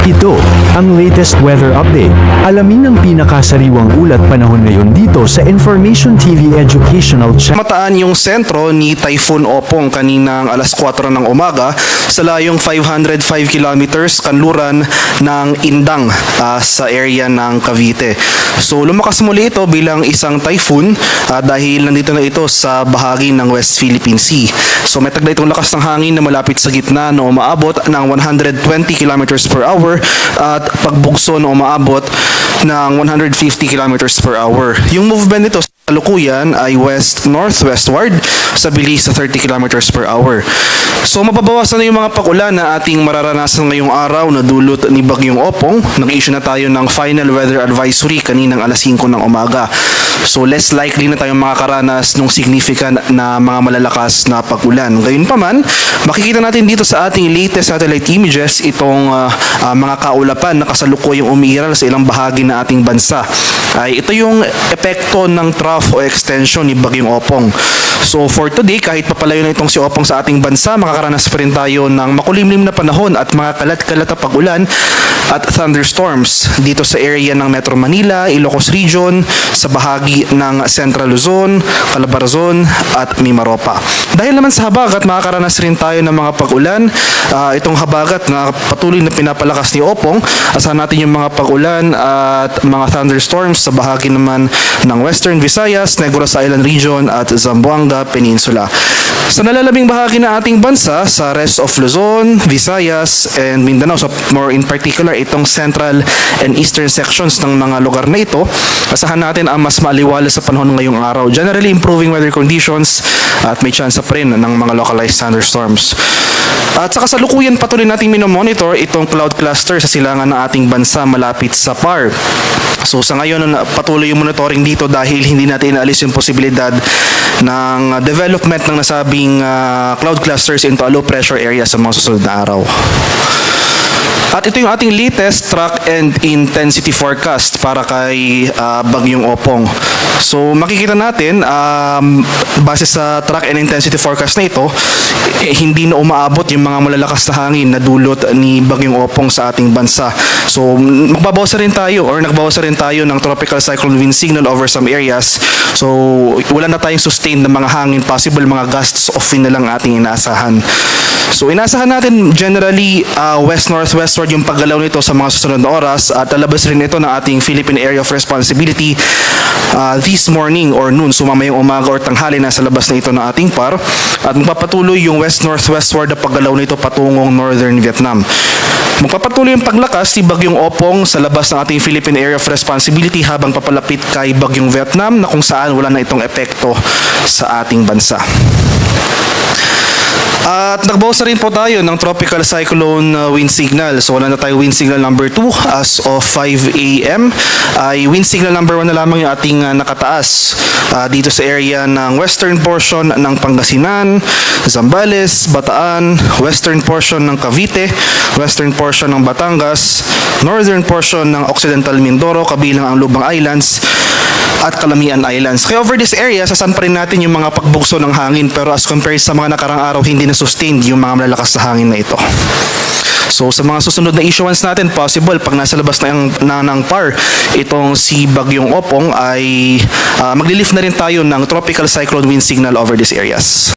Ito, ang latest weather update. Alamin ang pinakasariwang ulat panahon ngayon dito sa Information TV Educational Channel. Mataan yung sentro ni Typhoon Opong kaninang alas 4 ng umaga sa layong 505 kilometers kanluran ng Indang sa area ng Cavite. So lumakas muli ito bilang isang typhoon dahil nandito na ito sa bahagi ng West Philippine Sea. So may tagda itong lakas ng hangin na malapit sa gitna na umaabot ng 120 kilometers per hour at pagbugso na umaabot ng 150 kilometers per hour. Yung movement nito sa kalukuyan ay west-northwestward sa bilis sa 30 kilometers per hour. So mababawasan na yung mga pagulan na ating mararanasan ngayong araw na dulot ni Bagyong Opong. Nag-issue na tayo ng final weather advisory kaninang alas 5 ng umaga. So less likely na tayong makakaranas ng significant na mga malalakas na pagulan. Gayunpaman, makikita natin dito sa ating latest satellite images itong mga kaulapan na kasalukuyang umiiral sa ilang bahagi ng ating bansa. Ito yung epekto ng trough o extension ni Bagyong Opong. So for today, kahit papalayo na itong si Opong sa ating bansa, makakaranas pa rin tayo ng makulimlim na panahon at mga kalat-kalat na pagulan at thunderstorms dito sa area ng Metro Manila, Ilocos Region, sa bahagi ng Central Luzon, Calabarzon at Mimaropa. Dahil naman sa habagat, makakaranas rin tayo ng mga pagulan. Itong habagat na patuloy na pinapalakas ni Opong, asahan natin yung mga pagulan at mga thunderstorms sa bahagi naman ng Western Visayas, Negros Island Region at Zamboanga Peninsula. Sa nalalabing bahagi ng ating bansa, sa rest of Luzon, Visayas, and Mindanao, so more in particular, itong central and eastern sections ng mga lugar na ito, asahan natin ang mas maaliwalas sa panahon ngayong araw. Generally improving weather conditions at may chance pa rin ng mga localized thunderstorms. At sa kasalukuyan patuloy natin minomonitor itong cloud cluster sa silangan ng ating bansa malapit sa PAR. So sa ngayon patuloy yung monitoring dito dahil hindi natin inaalis yung posibilidad ng development ng nasabing cloud clusters into a low pressure area sa mga susunod na araw. At ito yung ating latest track and intensity forecast para kay Bagyong Opong. So makikita natin, base sa track and intensity forecast na ito, hindi na umaabot yung mga malalakas na hangin na dulot ni Bagyong Opong sa ating bansa. So magbabawas rin tayo or nagbawas rin tayo ng tropical cyclone wind signal over some areas. So wala na tayong sustained na mga hangin, possible mga gusts of wind na lang ating inaasahan. So inaasahan natin generally west-northwestward yung paggalaw nito sa mga susunod na oras at lalabas rin ito ng ating Philippine Area of Responsibility this morning or noon. So mamayang umaga or tanghali nasa labas na ito ng ating PAR at magpapatuloy yung west-northwestward na paggalaw nito patungong northern Vietnam. Magpapatuloy yung paglakas si Bagyong Opong sa labas ng ating Philippine Area of Responsibility habang papalapit kay Bagyong Vietnam na kung saan wala na itong epekto sa ating bansa. At nagbawas na rin po tayo ng tropical cyclone wind signal. So wala na tayo wind signal number 2 as of 5 a.m. Ay wind signal number 1 na lamang yung ating nakataas dito sa area ng western portion ng Pangasinan, Zambales, Bataan, western portion ng Cavite, western portion ng Batangas, northern portion ng Occidental Mindoro kabilang ang Lubang Islands at Calamian Islands. Kaya over this area, sasan pa rin natin yung mga pagbugso ng hangin pero as compared sa mga nakarang araw, hindi na sustained yung mga malalakas na hangin na ito. So sa mga susunod na issuance natin, possible pag nasa labas na ng PAR itong si Bagyong Opong ay maglilift na rin tayo ng tropical cyclone wind signal over these areas.